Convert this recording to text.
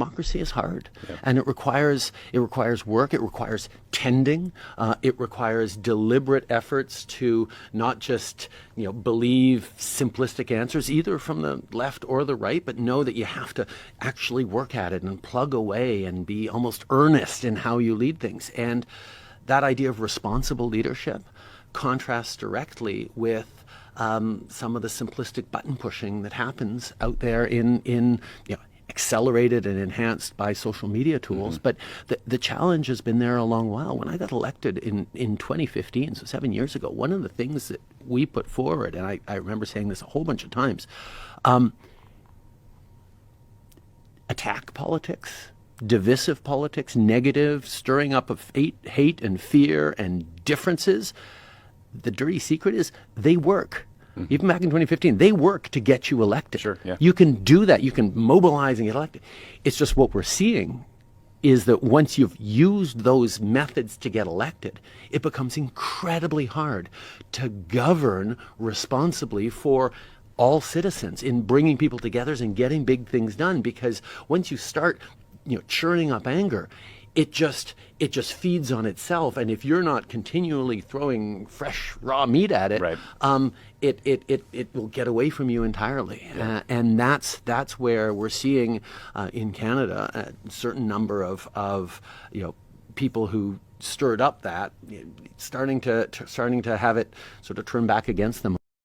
Democracy is hard, and it requires work. It requires tending. It requires deliberate efforts to not just believe simplistic answers either from the left or the right, but know that you have to actually work at it and plug away and be almost earnest in how you lead things. And that idea of responsible leadership contrasts directly with some of the simplistic button pushing that happens out there in accelerated and enhanced by social media tools. But the challenge has been there a long while. When I got elected in 2015, so 7 years ago, one of the things that we put forward, and I remember saying this a whole bunch of times, attack politics, divisive politics, negative, stirring up of hate and fear and differences. The dirty secret is they work. Even back in 2015, they work to get you elected. Sure, yeah. You can do that. You can mobilize and get elected. It's just what we're seeing is that once you've used those methods to get elected, it becomes incredibly hard to govern responsibly for all citizens in bringing people together and getting big things done. Because once you start churning up anger, it just feeds on itself, and if you're not continually throwing fresh raw meat at it, right. It will get away from you entirely. Yeah. And that's where we're seeing in Canada a certain number of people who stirred up that starting to have it sort of turn back against them.